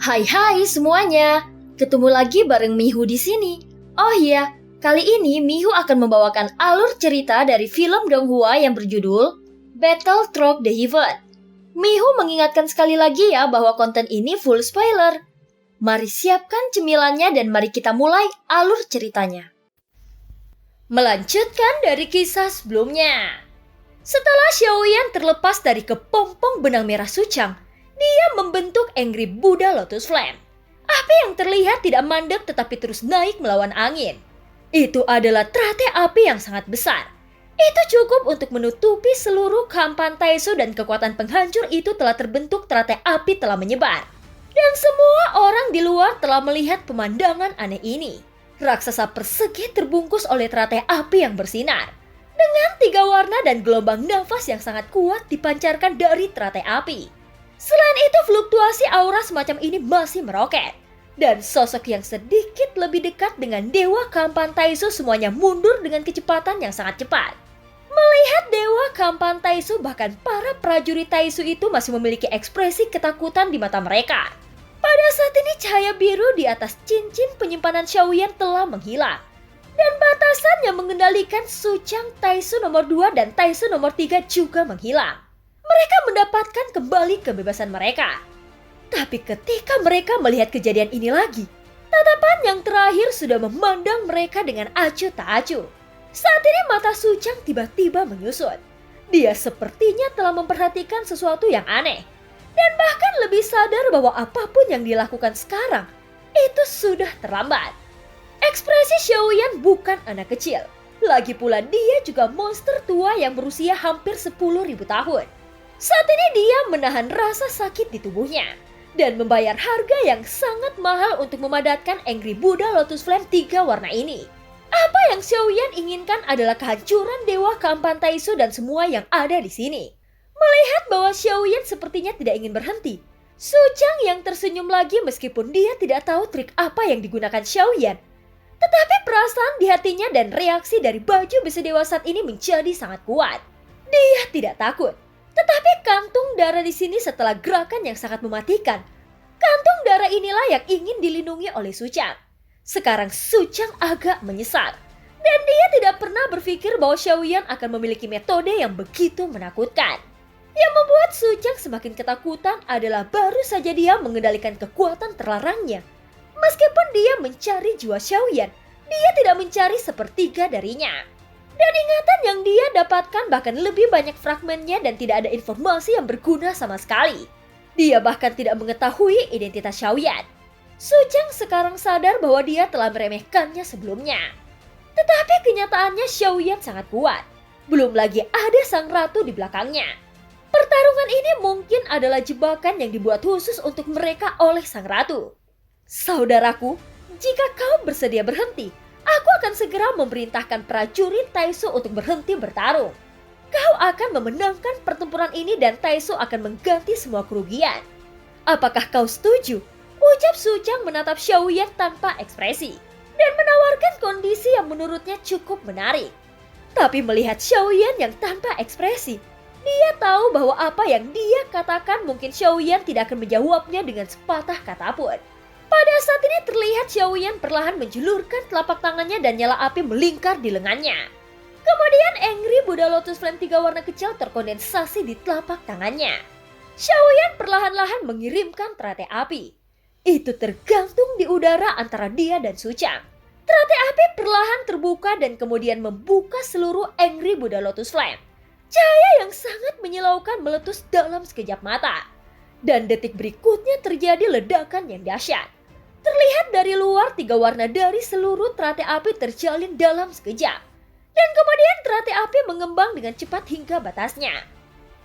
Hai semuanya, ketemu lagi bareng Mihu di sini. Oh iya, kali ini Mihu akan membawakan alur cerita dari film Donghua yang berjudul Battle Through the Heaven. Mihu mengingatkan sekali lagi ya bahwa konten ini full spoiler. Mari siapkan cemilannya dan mari kita mulai alur ceritanya. Melanjutkan dari kisah sebelumnya. Setelah Xiaoyan terlepas dari kepompong benang merah Suchang, dia membentuk Angry Buddha Lotus Flame. Api yang terlihat tidak mandek tetapi terus naik melawan angin. Itu adalah teratai api yang sangat besar. Itu cukup untuk menutupi seluruh Kampan Taiso dan kekuatan penghancur itu telah terbentuk teratai api telah menyebar. Dan semua orang di luar telah melihat pemandangan aneh ini. Raksasa persegi terbungkus oleh teratai api yang bersinar. Dengan 3 warna dan gelombang nafas yang sangat kuat dipancarkan dari teratai api. Selain itu fluktuasi aura semacam ini masih meroket. Dan sosok yang sedikit lebih dekat dengan Dewa Kampan Taiso semuanya mundur dengan kecepatan yang sangat cepat. Melihat Dewa Kampan Taiso bahkan para prajurit Taiso itu masih memiliki ekspresi ketakutan di mata mereka. Pada saat ini cahaya biru di atas cincin penyimpanan Xiaoyan telah menghilang. Dan batasan yang mengendalikan Suchang Taiso nomor 2 dan Taiso nomor 3 juga menghilang. Mereka mendapatkan kembali kebebasan mereka. Tapi ketika mereka melihat kejadian ini lagi, tatapan yang terakhir sudah memandang mereka dengan acuh tak acuh. Saat ini mata Suchang tiba-tiba menyusut. Dia sepertinya telah memperhatikan sesuatu yang aneh. Dan bahkan lebih sadar bahwa apapun yang dilakukan sekarang, itu sudah terlambat. Ekspresi Xiaoyan bukan anak kecil. Lagi pula dia juga monster tua yang berusia hampir 10.000 tahun. Saat ini dia menahan rasa sakit di tubuhnya. Dan membayar harga yang sangat mahal untuk memadatkan Angry Buddha Lotus Flame 3 warna ini. Apa yang Xiaoyan inginkan adalah kehancuran Dewa Kampan Taiso dan semua yang ada di sini. Melihat bahwa Xiaoyan sepertinya tidak ingin berhenti, Suchang yang tersenyum lagi meskipun dia tidak tahu trik apa yang digunakan Xiaoyan. Tetapi perasaan di hatinya dan reaksi dari baju besi dewa saat ini menjadi sangat kuat. Dia tidak takut. Tetapi kantung darah di sini setelah gerakan yang sangat mematikan. Kantung darah inilah yang ingin dilindungi oleh Suchang. Sekarang Suchang agak menyesal. Dan dia tidak pernah berpikir bahwa Xiaoyan akan memiliki metode yang begitu menakutkan. Yang membuat Suchang semakin ketakutan adalah baru saja dia mengendalikan kekuatan terlarangnya. Meskipun dia mencari jiwa Xiaoyan, dia tidak mencari sepertiga darinya. Dan ingatan yang dia dapatkan bahkan lebih banyak fragmennya dan tidak ada informasi yang berguna sama sekali. Dia bahkan tidak mengetahui identitas Xiaoyan. Suchang sekarang sadar bahwa dia telah meremehkannya sebelumnya. Tetapi kenyataannya Xiaoyan sangat kuat. Belum lagi ada sang ratu di belakangnya. Pertarungan ini mungkin adalah jebakan yang dibuat khusus untuk mereka oleh sang ratu. Saudaraku, jika kau bersedia berhenti, aku akan segera memerintahkan prajurit Taiso untuk berhenti bertarung. Kau akan memenangkan pertempuran ini dan Taiso akan mengganti semua kerugian. Apakah kau setuju? Ucap Suchang menatap Xiaoyan tanpa ekspresi dan menawarkan kondisi yang menurutnya cukup menarik. Tapi melihat Xiaoyan yang tanpa ekspresi, dia tahu bahwa apa yang dia katakan mungkin Xiaoyan tidak akan menjawabnya dengan sepatah kata pun. Pada saat ini terlihat Xiaoyan perlahan menjulurkan telapak tangannya dan nyala api melingkar di lengannya. Kemudian Angry Buddha Lotus Flame 3 warna kecil terkondensasi di telapak tangannya. Xiaoyan perlahan-lahan mengirimkan teratai api. Itu tergantung di udara antara dia dan Suchang. Teratai api perlahan terbuka dan kemudian membuka seluruh Angry Buddha Lotus Flame. Cahaya yang sangat menyilaukan meletus dalam sekejap mata. Dan detik berikutnya terjadi ledakan yang dahsyat. Terlihat dari luar 3 warna dari seluruh teratai api terjalin dalam sekejap. Dan kemudian teratai api mengembang dengan cepat hingga batasnya.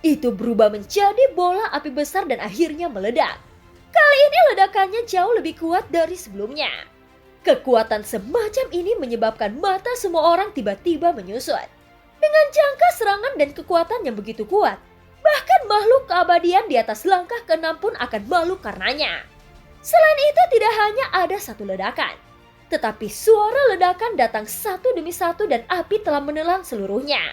Itu berubah menjadi bola api besar dan akhirnya meledak. Kali ini ledakannya jauh lebih kuat dari sebelumnya. Kekuatan semacam ini menyebabkan mata semua orang tiba-tiba menyusut. Dengan jangka serangan dan kekuatan yang begitu kuat, bahkan makhluk keabadian di atas langkah ke-6 pun akan malu karenanya. Selain itu tidak hanya ada satu ledakan, tetapi suara ledakan datang satu demi satu dan api telah menelan seluruhnya.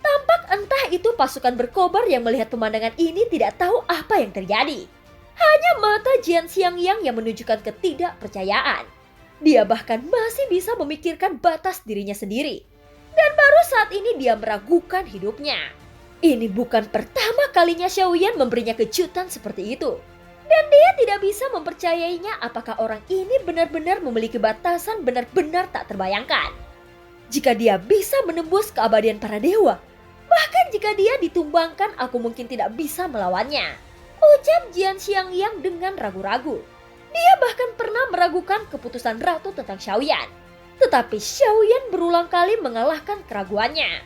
Tampak entah itu pasukan berkobar yang melihat pemandangan ini tidak tahu apa yang terjadi. Hanya mata Jian Xiangyang yang menunjukkan ketidakpercayaan. Dia bahkan masih bisa memikirkan batas dirinya sendiri. Dan baru saat ini dia meragukan hidupnya. Ini bukan pertama kalinya Xiaoyan memberinya kejutan seperti itu. Dan dia tidak bisa mempercayainya apakah orang ini benar-benar memiliki batasan benar-benar tak terbayangkan. Jika dia bisa menembus keabadian para dewa, bahkan jika dia ditumbangkan aku mungkin tidak bisa melawannya. Ucap Jian Xiangyang dengan ragu-ragu. Dia bahkan pernah meragukan keputusan Ratu tentang Xiaoyan. Tetapi Xiaoyan berulang kali mengalahkan keraguannya.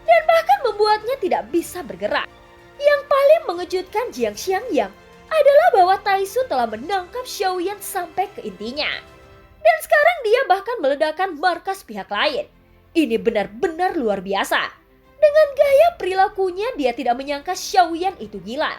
Dan bahkan membuatnya tidak bisa bergerak. Yang paling mengejutkan Jiang Xiangyang adalah bahwa Taisu telah menangkap Xiaoyan sampai ke intinya. Dan sekarang dia bahkan meledakkan markas pihak lain. Ini benar-benar luar biasa. Dengan gaya perilakunya dia tidak menyangka Xiaoyan itu gila.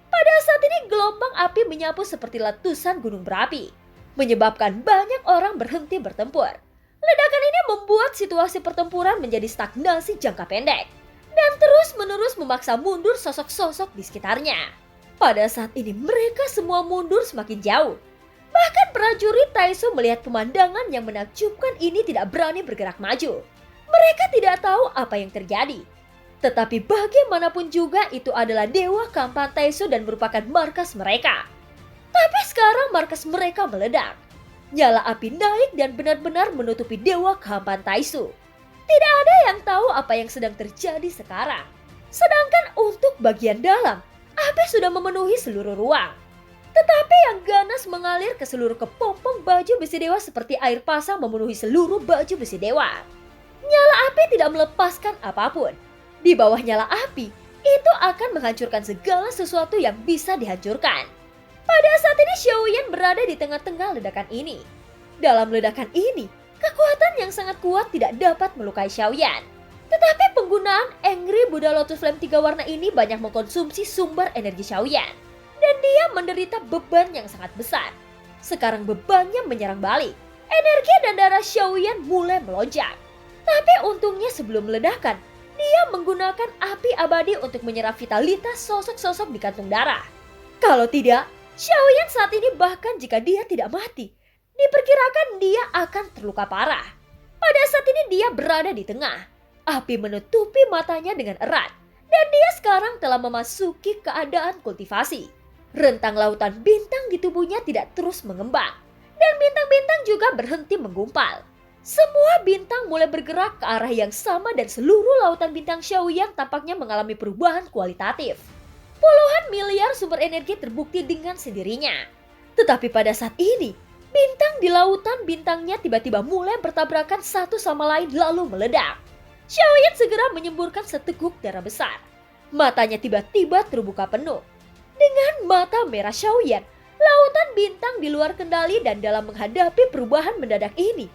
Pada saat ini gelombang api menyapu seperti letusan gunung berapi, menyebabkan banyak orang berhenti bertempur. Ledakan ini membuat situasi pertempuran menjadi stagnasi jangka pendek, dan terus-menerus memaksa mundur sosok-sosok di sekitarnya. Pada saat ini mereka semua mundur semakin jauh. Bahkan prajurit Taisu melihat pemandangan yang menakjubkan ini tidak berani bergerak maju. Mereka tidak tahu apa yang terjadi. Tetapi bagaimanapun juga itu adalah Dewa Kampan Taisu dan merupakan markas mereka. Tapi sekarang markas mereka meledak. Nyala api naik dan benar-benar menutupi Dewa Kampan Taisu. Tidak ada yang tahu apa yang sedang terjadi sekarang. Sedangkan untuk bagian dalam, api sudah memenuhi seluruh ruang. Tetapi yang ganas mengalir ke seluruh kepompong baju besi dewa seperti air pasang memenuhi seluruh baju besi dewa. Nyala api tidak melepaskan apapun. Di bawah nyala api, itu akan menghancurkan segala sesuatu yang bisa dihancurkan. Pada saat ini Xiaoyan berada di tengah-tengah ledakan ini. Dalam ledakan ini, kekuatan yang sangat kuat tidak dapat melukai Xiaoyan. Tetapi penggunaan Angry Buddha Lotus Flame 3 warna ini banyak mengkonsumsi sumber energi Xiaoyan. Dan dia menderita beban yang sangat besar. Sekarang bebannya menyerang balik. Energi dan darah Xiaoyan mulai melonjak. Tapi untungnya sebelum ledakan, dia menggunakan api abadi untuk menyerap vitalitas sosok-sosok di kantung darah. Kalau tidak, Xiaoyan saat ini bahkan jika dia tidak mati, diperkirakan dia akan terluka parah. Pada saat ini dia berada di tengah. Api menutupi matanya dengan erat. Dan dia sekarang telah memasuki keadaan kultivasi. Rentang lautan bintang di tubuhnya tidak terus mengembang. Dan bintang-bintang juga berhenti menggumpal. Semua bintang mulai bergerak ke arah yang sama dan seluruh lautan bintang Xiaoyan tampaknya mengalami perubahan kualitatif. Puluhan miliar sumber energi terbukti dengan sendirinya. Tetapi pada saat ini, bintang di lautan bintangnya tiba-tiba mulai bertabrakan satu sama lain lalu meledak. Xiaoyan segera menyemburkan seteguk darah besar. Matanya tiba-tiba terbuka penuh. Dengan mata merah Xiaoyan, lautan bintang di luar kendali dan dalam menghadapi perubahan mendadak ini,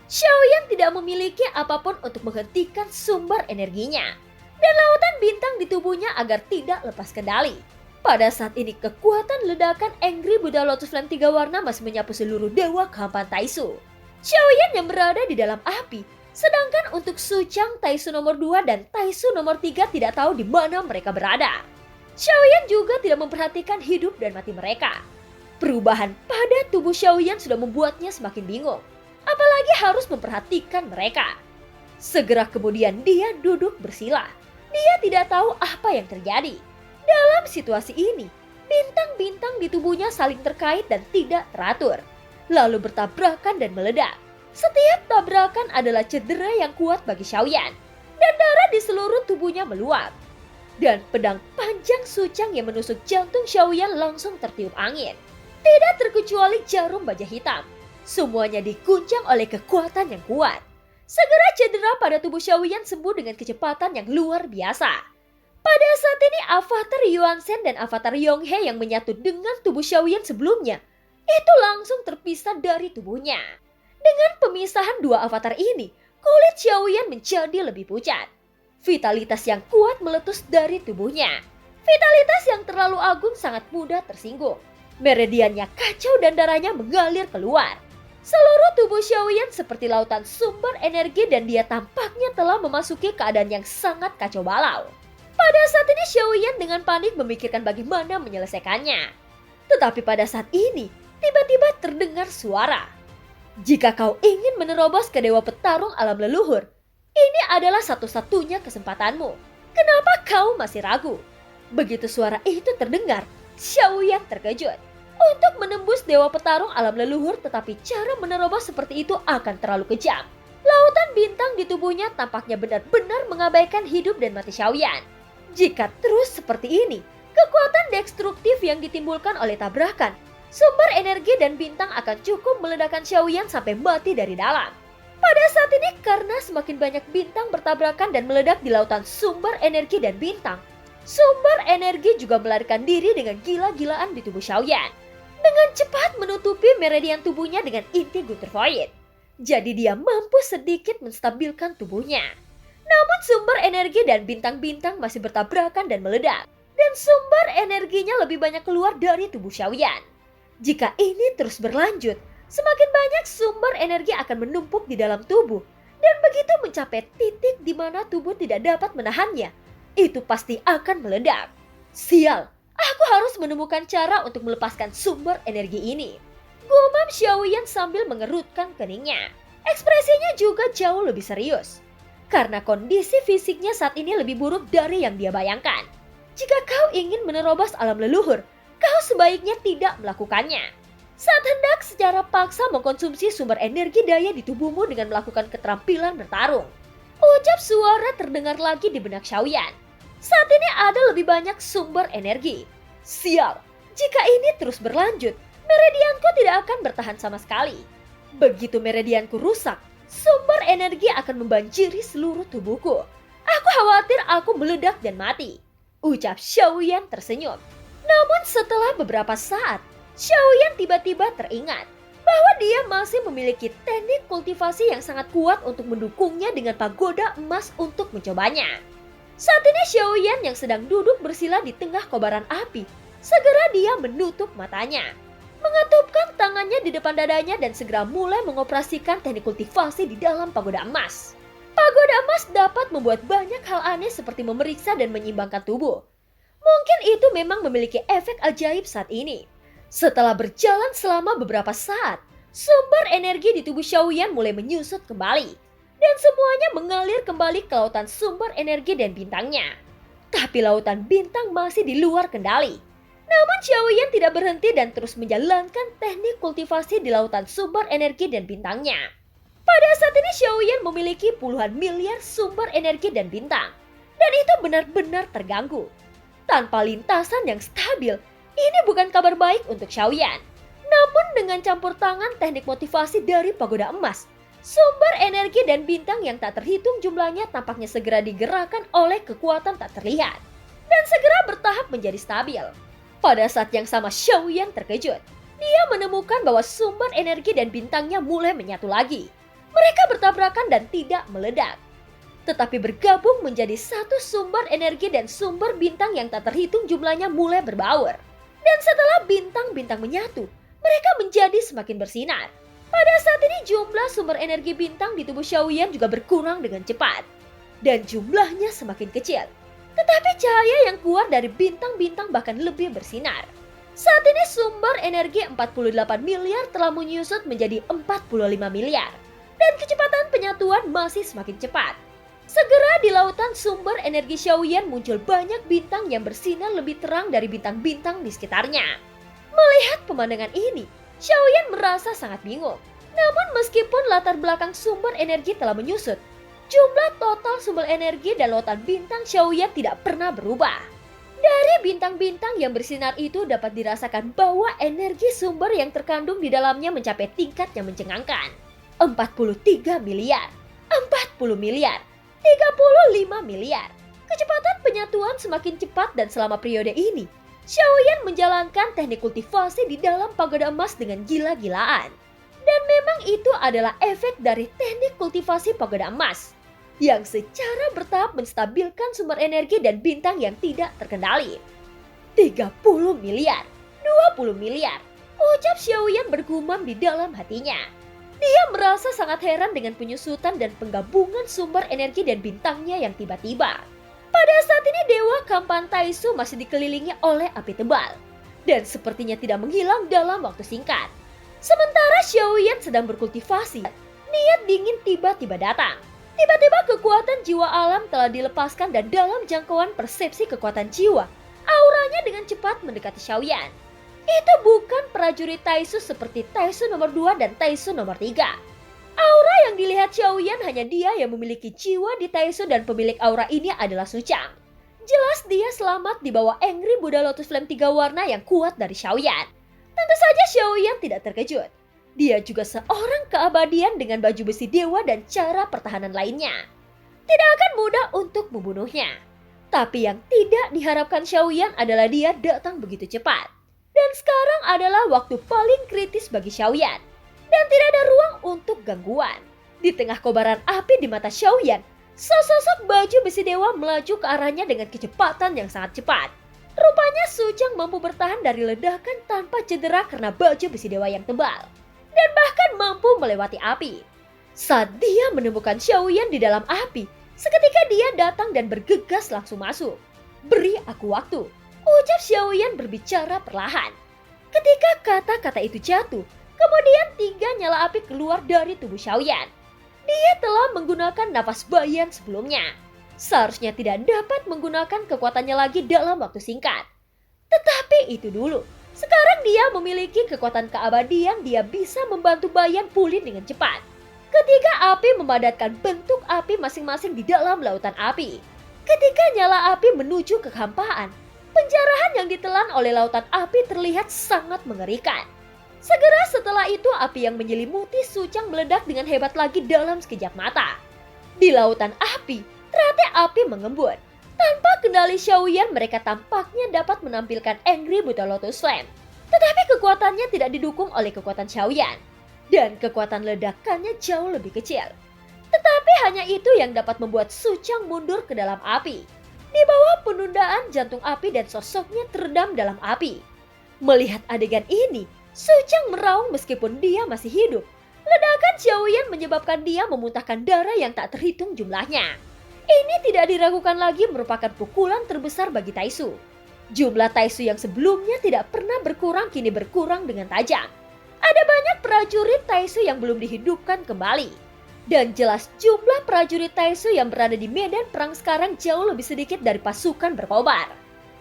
Xiaoyan tidak memiliki apapun untuk menghentikan sumber energinya. Dan lautan bintang di tubuhnya agar tidak lepas kendali. Pada saat ini kekuatan ledakan Angry Buddha Lotus Flame 3 warna masih menyapu seluruh Dewa Kampan Taisu. Xiaoyan yang berada di dalam api, sedangkan untuk Suchang Taisu nomor 2 dan Taisu nomor 3 tidak tahu di mana mereka berada. Xiaoyan juga tidak memperhatikan hidup dan mati mereka. Perubahan pada tubuh Xiaoyan sudah membuatnya semakin bingung. Apalagi harus memperhatikan mereka. Segera kemudian dia duduk bersila. Dia tidak tahu apa yang terjadi. Dalam situasi ini, bintang-bintang di tubuhnya saling terkait dan tidak teratur. Lalu bertabrakan dan meledak. Setiap tabrakan adalah cedera yang kuat bagi Xiaoyan. Dan darah di seluruh tubuhnya meluap. Dan pedang panjang Suchang yang menusuk jantung Xiaoyan langsung tertiup angin. Tidak terkecuali jarum baja hitam. Semuanya diguncang oleh kekuatan yang kuat. Segera cedera pada tubuh Xiaoyan sembuh dengan kecepatan yang luar biasa. Pada saat ini avatar Yuan Shen dan avatar Yonghe yang menyatu dengan tubuh Xiaoyan sebelumnya, itu langsung terpisah dari tubuhnya. Dengan pemisahan dua avatar ini, kulit Xiaoyan menjadi lebih pucat. Vitalitas yang kuat meletus dari tubuhnya. Vitalitas yang terlalu agung sangat mudah tersinggung. Meridiannya kacau dan darahnya mengalir keluar. Seluruh tubuh Xiaoyan seperti lautan sumber energi dan dia tampaknya telah memasuki keadaan yang sangat kacau balau. Pada saat ini Xiaoyan dengan panik memikirkan bagaimana menyelesaikannya. Tetapi pada saat ini, tiba-tiba terdengar suara. Jika kau ingin menerobos ke Dewa Petarung Alam Leluhur, ini adalah satu-satunya kesempatanmu. Kenapa kau masih ragu? Begitu suara itu terdengar, Xiaoyan terkejut. Untuk menembus Dewa Petarung Alam Leluhur, tetapi cara menerobos seperti itu akan terlalu kejam. Lautan bintang di tubuhnya tampaknya benar-benar mengabaikan hidup dan mati Xiaoyan. Jika terus seperti ini, kekuatan destruktif yang ditimbulkan oleh tabrakan, sumber energi dan bintang akan cukup meledakkan Xiaoyan sampai mati dari dalam. Pada saat ini karena semakin banyak bintang bertabrakan dan meledak di lautan sumber energi dan bintang, sumber energi juga melarikan diri dengan gila-gilaan di tubuh Xiaoyan. Dengan cepat menutupi meridian tubuhnya dengan inti Guntervoid. Jadi dia mampu sedikit menstabilkan tubuhnya. Namun sumber energi dan bintang-bintang masih bertabrakan dan meledak. Dan sumber energinya lebih banyak keluar dari tubuh Xiaoyan. Jika ini terus berlanjut, semakin banyak sumber energi akan menumpuk di dalam tubuh. Dan begitu mencapai titik di mana tubuh tidak dapat menahannya, itu pasti akan meledak. Sial! Aku harus menemukan cara untuk melepaskan sumber energi ini. Gumam Xiaoyan sambil mengerutkan keningnya. Ekspresinya juga jauh lebih serius. Karena kondisi fisiknya saat ini lebih buruk dari yang dia bayangkan. Jika kau ingin menerobos alam leluhur, kau sebaiknya tidak melakukannya. Saat hendak secara paksa mengkonsumsi sumber energi daya di tubuhmu dengan melakukan keterampilan bertarung. Ucap suara terdengar lagi di benak Xiaoyan. Saat ini ada lebih banyak sumber energi. Sial, jika ini terus berlanjut, meridianku tidak akan bertahan sama sekali. Begitu meridianku rusak, sumber energi akan membanjiri seluruh tubuhku. Aku khawatir aku meledak dan mati. Ucap Xiaoyan tersenyum. Namun setelah beberapa saat, Xiaoyan tiba-tiba teringat bahwa dia masih memiliki teknik kultivasi yang sangat kuat untuk mendukungnya dengan pagoda emas untuk mencobanya. Saat ini Xiaoyan yang sedang duduk bersila di tengah kobaran api, segera dia menutup matanya, mengetupkan tangannya di depan dadanya dan segera mulai mengoperasikan teknik kultivasi di dalam pagoda emas. Pagoda emas dapat membuat banyak hal aneh seperti memeriksa dan menyeimbangkan tubuh. Mungkin itu memang memiliki efek ajaib saat ini. Setelah berjalan selama beberapa saat, sumber energi di tubuh Xiaoyan mulai menyusut kembali. Dan semuanya mengalir kembali ke lautan sumber energi dan bintangnya. Tapi lautan bintang masih di luar kendali. Namun Xiaoyan tidak berhenti dan terus menjalankan teknik kultivasi di lautan sumber energi dan bintangnya. Pada saat ini Xiaoyan memiliki puluhan miliar sumber energi dan bintang. Dan itu benar-benar terganggu. Tanpa lintasan yang stabil, ini bukan kabar baik untuk Xiaoyan. Namun dengan campur tangan teknik motivasi dari pagoda emas, sumber energi dan bintang yang tak terhitung jumlahnya tampaknya segera digerakkan oleh kekuatan tak terlihat. Dan segera bertahap menjadi stabil. Pada saat yang sama Xiaoyan terkejut. Dia menemukan bahwa sumber energi dan bintangnya mulai menyatu lagi. Mereka bertabrakan dan tidak meledak. Tetapi bergabung menjadi satu sumber energi dan sumber bintang yang tak terhitung jumlahnya mulai berbaur. Dan setelah bintang-bintang menyatu, mereka menjadi semakin bersinar. Pada saat ini jumlah sumber energi bintang di tubuh Xiaoyan juga berkurang dengan cepat. Dan jumlahnya semakin kecil. Tetapi cahaya yang keluar dari bintang-bintang bahkan lebih bersinar. Saat ini sumber energi 48 miliar telah menyusut menjadi 45 miliar. Dan kecepatan penyatuan masih semakin cepat. Segera di lautan sumber energi Xiaoyan muncul banyak bintang yang bersinar lebih terang dari bintang-bintang di sekitarnya. Melihat pemandangan ini, Xiaoyan merasa sangat bingung. Namun meskipun latar belakang sumber energi telah menyusut, jumlah total sumber energi dan lautan bintang Xiaoyan tidak pernah berubah. Dari bintang-bintang yang bersinar itu dapat dirasakan bahwa energi sumber yang terkandung di dalamnya mencapai tingkat yang mencengangkan. 43 miliar, 40 miliar, 35 miliar. Kecepatan penyatuan semakin cepat dan selama periode ini, Xiaoyan menjalankan teknik kultivasi di dalam pagoda emas dengan gila-gilaan. Dan memang itu adalah efek dari teknik kultivasi pagoda emas, yang secara bertahap menstabilkan sumber energi dan bintang yang tidak terkendali. 30 miliar, 20 miliar, ucap Xiaoyan bergumam di dalam hatinya. Dia merasa sangat heran dengan penyusutan dan penggabungan sumber energi dan bintangnya yang tiba-tiba. Pada saat ini Dewa Kampan Taisu masih dikelilingi oleh api tebal. dan sepertinya tidak menghilang dalam waktu singkat. Sementara Xiaoyan sedang berkultivasi, niat dingin tiba-tiba datang. Tiba-tiba kekuatan jiwa alam telah dilepaskan dan dalam jangkauan persepsi kekuatan jiwa, auranya dengan cepat mendekati Xiaoyan. Itu bukan prajurit Taisu seperti Taisu nomor 2 dan Taisu nomor 3. Aura yang dilihat Xiaoyan hanya dia yang memiliki jiwa di Taisu dan pemilik aura ini adalah Suchang. Jelas dia selamat di bawah Angry Buddha Lotus Flame 3 warna yang kuat dari Xiaoyan. Tentu saja Xiaoyan tidak terkejut. Dia juga seorang keabadian dengan baju besi dewa dan cara pertahanan lainnya. Tidak akan mudah untuk membunuhnya. Tapi yang tidak diharapkan Xiaoyan adalah dia datang begitu cepat. Dan sekarang adalah waktu paling kritis bagi Xiaoyan. Dan tidak ada ruang untuk gangguan. Di tengah kobaran api di mata Xiaoyan, sesosok baju besi dewa melaju ke arahnya dengan kecepatan yang sangat cepat. Rupanya Suchang mampu bertahan dari ledakan tanpa cedera karena baju besi dewa yang tebal. Dan bahkan mampu melewati api. Saat dia menemukan Xiaoyan di dalam api, seketika dia datang dan bergegas langsung masuk. "Beri aku waktu," ucap Xiaoyan berbicara perlahan. Ketika kata-kata itu jatuh, kemudian 3 nyala api keluar dari tubuh Xiaoyan. Dia telah menggunakan nafas bayan sebelumnya. Seharusnya tidak dapat menggunakan kekuatannya lagi dalam waktu singkat. Tetapi itu dulu. Sekarang dia memiliki kekuatan keabadian, dia bisa membantu Bayan pulih dengan cepat. Ketika api memadatkan bentuk api masing-masing di dalam lautan api. Ketika nyala api menuju ke kehampaan, penjarahan yang ditelan oleh lautan api terlihat sangat mengerikan. Segera setelah itu api yang menyelimuti Suchang meledak dengan hebat lagi dalam sekejap mata. Di lautan api, teratai api mengembun. Tanpa kendali Xiaoyan, mereka tampaknya dapat menampilkan Angry Buddha Lotus Flame. Tetapi kekuatannya tidak didukung oleh kekuatan Xiaoyan. Dan kekuatan ledakannya jauh lebih kecil. Tetapi hanya itu yang dapat membuat Suchang mundur ke dalam api. Di bawah penundaan jantung api dan sosoknya terendam dalam api. Melihat adegan ini, Suchang meraung meskipun dia masih hidup. Ledakan Xiaoyan menyebabkan dia memuntahkan darah yang tak terhitung jumlahnya. Ini tidak diragukan lagi merupakan pukulan terbesar bagi Taisu. Jumlah Taisu yang sebelumnya tidak pernah berkurang kini berkurang dengan tajam. Ada banyak prajurit Taisu yang belum dihidupkan kembali. Dan jelas jumlah prajurit Taisu yang berada di medan perang sekarang jauh lebih sedikit dari pasukan berkobar.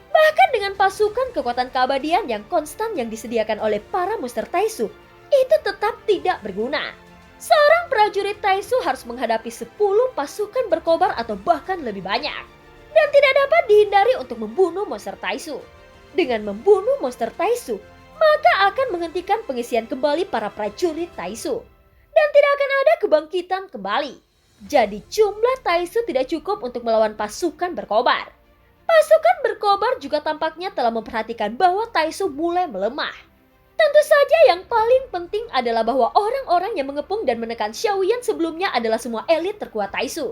Bahkan dengan pasukan kekuatan keabadian yang konstan yang disediakan oleh para monster Taisu, itu tetap tidak berguna. Seorang prajurit Taisu harus menghadapi 10 pasukan berkobar atau bahkan lebih banyak. Dan tidak dapat dihindari untuk membunuh monster Taisu. Dengan membunuh monster Taisu, maka akan menghentikan pengisian kembali para prajurit Taisu. Dan tidak akan ada kebangkitan kembali. Jadi jumlah Taisu tidak cukup untuk melawan pasukan berkobar. Pasukan berkobar juga tampaknya telah memperhatikan bahwa Taisu mulai melemah. Tentu saja yang paling penting adalah bahwa orang-orang yang mengepung dan menekan Xiaoyan sebelumnya adalah semua elit terkuat Taisu.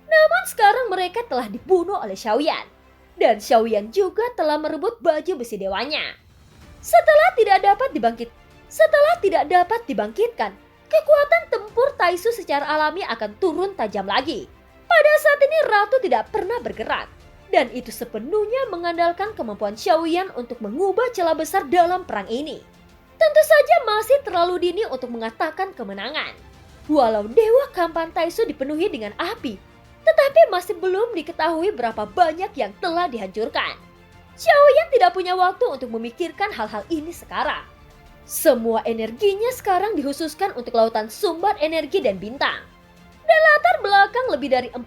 Namun sekarang mereka telah dibunuh oleh Xiaoyan. Dan Xiaoyan juga telah merebut baju besi dewanya. Setelah tidak dapat dibangkitkan, kekuatan tempur Taisu secara alami akan turun tajam lagi. Pada saat ini Ratu tidak pernah bergerak. Dan itu sepenuhnya mengandalkan kemampuan Xiaoyan untuk mengubah celah besar dalam perang ini. Tentu saja masih terlalu dini untuk mengatakan kemenangan. Walau Dewa Kampan Taisu dipenuhi dengan api, tetapi masih belum diketahui berapa banyak yang telah dihancurkan. Xiaoyan tidak punya waktu untuk memikirkan hal-hal ini sekarang. Semua energinya sekarang dikhususkan untuk lautan sumber energi dan bintang. Dan latar belakang lebih dari 40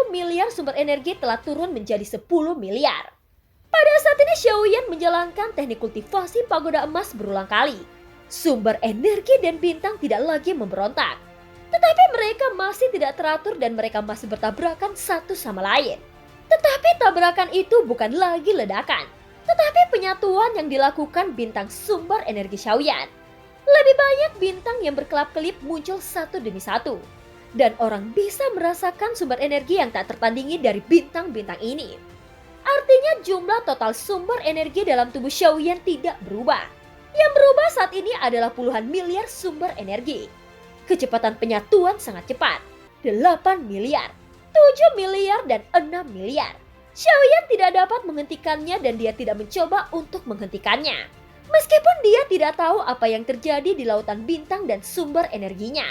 miliar sumber energi telah turun menjadi 10 miliar. Pada saat ini Xiaoyan menjalankan teknik kultivasi pagoda emas berulang kali. Sumber energi dan bintang tidak lagi memberontak. Tetapi mereka masih tidak teratur dan mereka masih bertabrakan satu sama lain. Tetapi tabrakan itu bukan lagi ledakan. Tetapi penyatuan yang dilakukan bintang sumber energi Xiaoyan. Lebih banyak bintang yang berkelap-kelip muncul satu demi satu. Dan orang bisa merasakan sumber energi yang tak tertandingi dari bintang-bintang ini. Artinya jumlah total sumber energi dalam tubuh Xiaoyan tidak berubah. Yang berubah saat ini adalah puluhan miliar sumber energi. Kecepatan penyatuan sangat cepat. 8 miliar, 7 miliar, dan 6 miliar. Xiaoyan tidak dapat menghentikannya dan dia tidak mencoba untuk menghentikannya. Meskipun dia tidak tahu apa yang terjadi di lautan bintang dan sumber energinya.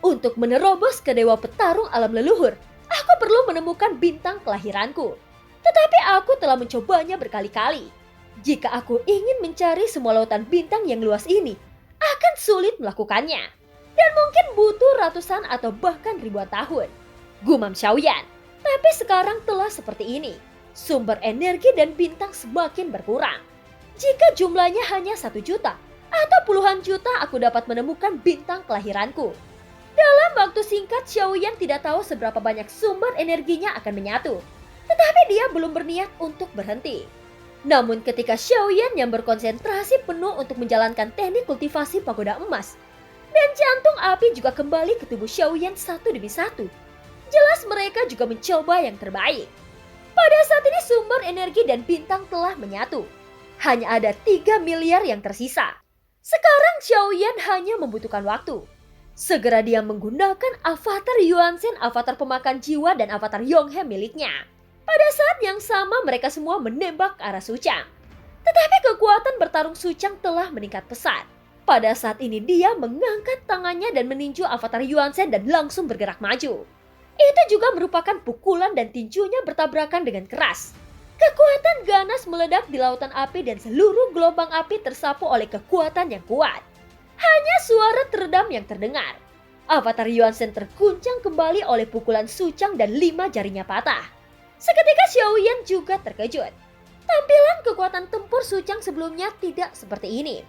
Untuk menerobos ke dewa petarung alam leluhur, aku perlu menemukan bintang kelahiranku. Tetapi aku telah mencobanya berkali-kali. Jika aku ingin mencari semua lautan bintang yang luas ini, akan sulit melakukannya. Dan mungkin butuh ratusan atau bahkan ribuan tahun. Gumam Xiaoyan, tapi sekarang telah seperti ini. Sumber energi dan bintang semakin berkurang. Jika jumlahnya hanya 1 juta atau puluhan juta, aku dapat menemukan bintang kelahiranku. Dalam waktu singkat, Xiaoyan tidak tahu seberapa banyak sumber energinya akan menyatu. Tetapi dia belum berniat untuk berhenti. Namun ketika Xiaoyan yang berkonsentrasi penuh untuk menjalankan teknik kultivasi pagoda emas, dan jantung api juga kembali ke tubuh Xiaoyan satu demi satu, jelas mereka juga mencoba yang terbaik. Pada saat ini sumber energi dan bintang telah menyatu. Hanya ada 3 miliar yang tersisa. Sekarang Xiaoyan hanya membutuhkan waktu. Segera dia menggunakan avatar Yuanzhen, avatar pemakan jiwa, dan avatar Yonghe miliknya. Pada saat yang sama mereka semua menembak ke arah Suchang. Tetapi kekuatan bertarung Suchang telah meningkat pesat. Pada saat ini dia mengangkat tangannya dan meninju avatar Yuanzhen dan langsung bergerak maju. Itu juga merupakan pukulan dan tinjunya bertabrakan dengan keras. Kekuatan ganas meledak di lautan api dan seluruh gelombang api tersapu oleh kekuatan yang kuat. Hanya suara teredam yang terdengar. Avatar Yuanzhen terguncang kembali oleh pukulan Suchang dan 5 jarinya patah. Seketika Xiaoyan juga terkejut. Tampilan kekuatan tempur Suchang sebelumnya tidak seperti ini.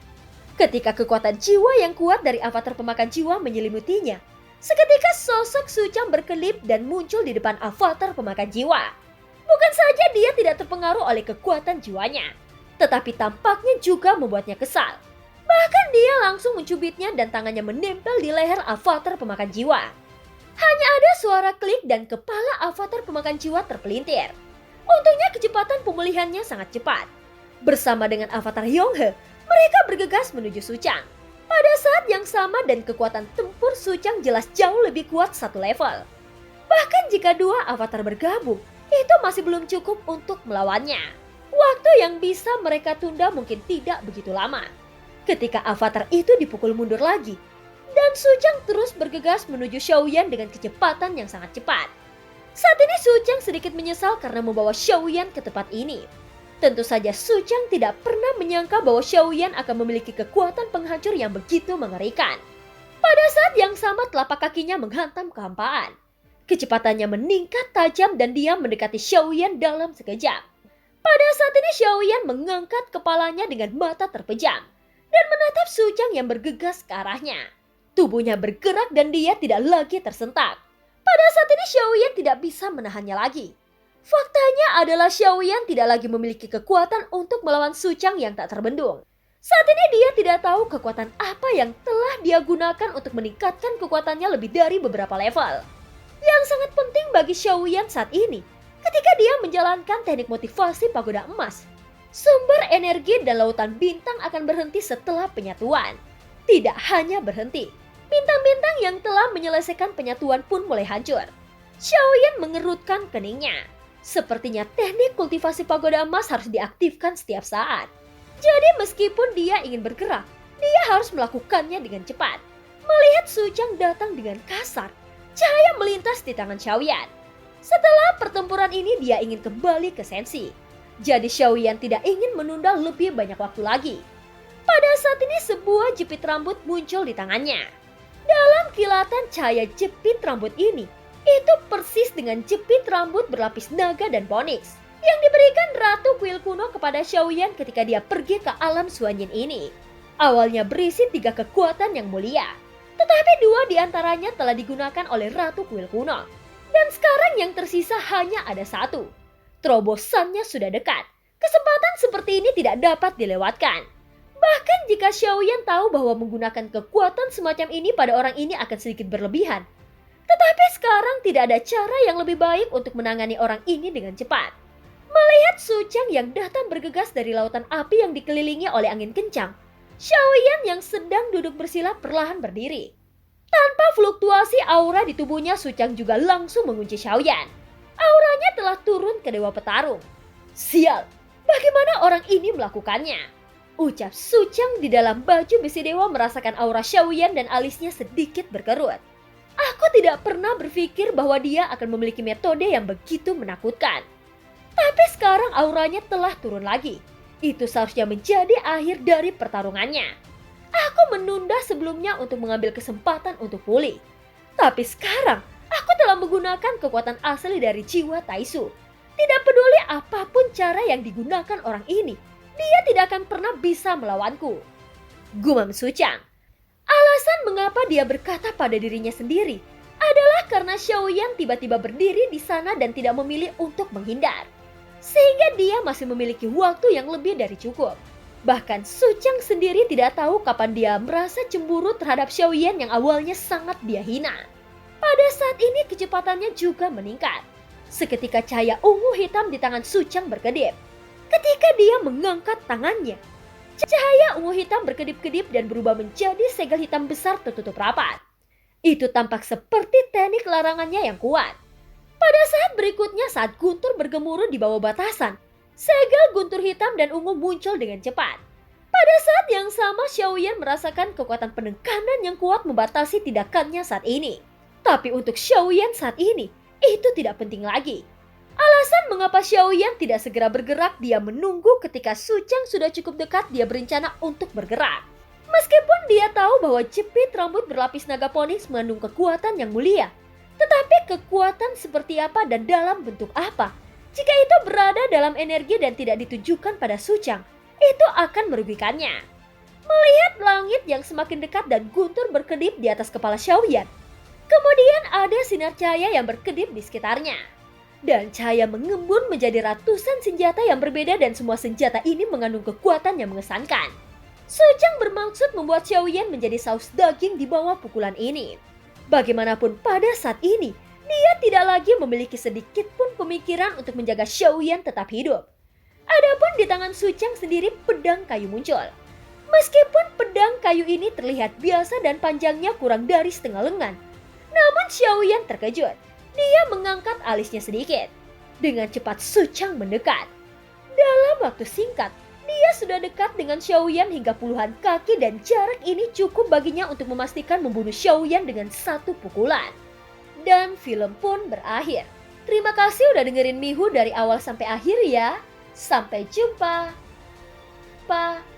Ketika kekuatan jiwa yang kuat dari avatar pemakan jiwa menyelimutinya, seketika sosok Suchang berkelip dan muncul di depan avatar pemakan jiwa. Bukan saja dia tidak terpengaruh oleh kekuatan jiwanya, tetapi tampaknya juga membuatnya kesal. Bahkan dia langsung mencubitnya dan tangannya menempel di leher avatar pemakan jiwa. Hanya ada suara klik dan kepala avatar pemakan jiwa terpelintir. Untungnya kecepatan pemulihannya sangat cepat. Bersama dengan avatar Yonghe, mereka bergegas menuju Suchang. Pada saat yang sama dan kekuatan tempur Suchang jelas jauh lebih kuat 1 level. Bahkan jika 2 avatar bergabung, itu masih belum cukup untuk melawannya. Waktu yang bisa mereka tunda mungkin tidak begitu lama. Ketika avatar itu dipukul mundur lagi, dan Suchang terus bergegas menuju Xiaoyan dengan kecepatan yang sangat cepat. Saat ini Suchang sedikit menyesal karena membawa Xiaoyan ke tempat ini. Tentu saja Suchang tidak pernah menyangka bahwa Xiaoyan akan memiliki kekuatan penghancur yang begitu mengerikan. Pada saat yang sama telapak kakinya menghantam kehampaan. Kecepatannya meningkat tajam dan dia mendekati Xiaoyan dalam sekejap. Pada saat ini Xiaoyan mengangkat kepalanya dengan mata terpejam dan menatap Suchang yang bergegas ke arahnya. Tubuhnya bergerak dan dia tidak lagi tersentak. Pada saat ini Xiaoyan tidak bisa menahannya lagi. Faktanya adalah Xiaoyan tidak lagi memiliki kekuatan untuk melawan Suchang yang tak terbendung. Saat ini dia tidak tahu kekuatan apa yang telah dia gunakan untuk meningkatkan kekuatannya lebih dari beberapa level. Yang sangat penting bagi Xiaoyan saat ini, ketika dia menjalankan teknik motivasi pagoda emas, sumber energi dan lautan bintang akan berhenti setelah penyatuan. Tidak hanya berhenti, bintang-bintang yang telah menyelesaikan penyatuan pun mulai hancur. Xiaoyan mengerutkan keningnya. Sepertinya teknik kultivasi pagoda emas harus diaktifkan setiap saat. Jadi meskipun dia ingin bergerak, dia harus melakukannya dengan cepat. Melihat Suchang datang dengan kasar, cahaya melintas di tangan Xiaoyan. Setelah pertempuran ini dia ingin kembali ke Senshi. Jadi Xiaoyan tidak ingin menunda lebih banyak waktu lagi. Pada saat ini sebuah jepit rambut muncul di tangannya. Dalam kilatan cahaya jepit rambut ini, itu persis dengan jepit rambut berlapis naga dan poniks yang diberikan Ratu Kuil kuno kepada Xiaoyan ketika dia pergi ke alam Suanjin ini. Awalnya berisi 3 kekuatan yang mulia, tetapi 2 diantaranya telah digunakan oleh Ratu Kuil kuno. Dan sekarang yang tersisa hanya ada 1. Terobosannya sudah dekat. Kesempatan seperti ini tidak dapat dilewatkan. Bahkan jika Xiaoyan tahu bahwa menggunakan kekuatan semacam ini pada orang ini akan sedikit berlebihan. Tetapi sekarang tidak ada cara yang lebih baik untuk menangani orang ini dengan cepat. Melihat Suchang yang datang bergegas dari lautan api yang dikelilingi oleh angin kencang, Xiaoyan yang sedang duduk bersila perlahan berdiri. Tanpa fluktuasi aura di tubuhnya, Suchang juga langsung mengunci Xiaoyan. Auranya telah turun ke Dewa Petarung. Sial, Bagaimana orang ini melakukannya? Ucap Suchang di dalam baju besi dewa merasakan aura Xiaoyan dan alisnya sedikit berkerut. Aku tidak pernah berpikir bahwa dia akan memiliki metode yang begitu menakutkan. Tapi sekarang auranya telah turun lagi. Itu seharusnya menjadi akhir dari pertarungannya. Aku menunda sebelumnya untuk mengambil kesempatan untuk pulih. Tapi sekarang, aku telah menggunakan kekuatan asli dari jiwa Taisu. Tidak peduli apapun cara yang digunakan orang ini, dia tidak akan pernah bisa melawanku. Gumam Suchang. Alasan mengapa dia berkata pada dirinya sendiri adalah karena Xiaoyan tiba-tiba berdiri di sana dan tidak memilih untuk menghindar. Sehingga dia masih memiliki waktu yang lebih dari cukup. Bahkan Suchang sendiri tidak tahu kapan dia merasa cemburu terhadap Xiaoyan yang awalnya sangat dia hina. Pada saat ini kecepatannya juga meningkat. Seketika cahaya ungu hitam di tangan Suchang berkedip. Ketika dia mengangkat tangannya, cahaya ungu hitam berkedip-kedip dan berubah menjadi segel hitam besar tertutup rapat. Itu tampak seperti teknik larangannya yang kuat. Pada saat berikutnya saat guntur bergemuruh di bawah batasan, segel guntur hitam dan ungu muncul dengan cepat. Pada saat yang sama Xiaoyan merasakan kekuatan penekanan yang kuat membatasi tindakannya saat ini. Tapi untuk Xiaoyan saat ini, itu tidak penting lagi. Alasan mengapa Xiaoyan tidak segera bergerak, dia menunggu ketika Suchang sudah cukup dekat dia berencana untuk bergerak. Meskipun dia tahu bahwa jepit rambut berlapis naga Phoenix mengandung kekuatan yang mulia. Tetapi kekuatan seperti apa dan dalam bentuk apa? Jika itu berada dalam energi dan tidak ditujukan pada Suchang, itu akan merugikannya. Melihat langit yang semakin dekat dan guntur berkedip di atas kepala Xiaoyan, kemudian ada sinar cahaya yang berkedip di sekitarnya. Dan cahaya mengembun menjadi ratusan senjata yang berbeda dan semua senjata ini mengandung kekuatan yang mengesankan. Suchang bermaksud membuat Xiaoyan menjadi saus daging di bawah pukulan ini. Bagaimanapun pada saat ini, dia tidak lagi memiliki sedikit pun pemikiran untuk menjaga Xiaoyan tetap hidup. Adapun di tangan Suchang sendiri pedang kayu muncul. Meskipun pedang kayu ini terlihat biasa dan panjangnya kurang dari setengah lengan, namun Xiaoyan terkejut. Dia mengangkat alisnya sedikit. Dengan cepat Suchang mendekat. Dalam waktu singkat, dia sudah dekat dengan Xiaoyan hingga puluhan kaki dan jarak ini cukup baginya untuk memastikan membunuh Xiaoyan dengan satu pukulan. Dan film pun berakhir. Terima kasih udah dengerin Mihu dari awal sampai akhir ya. Sampai jumpa. Pa.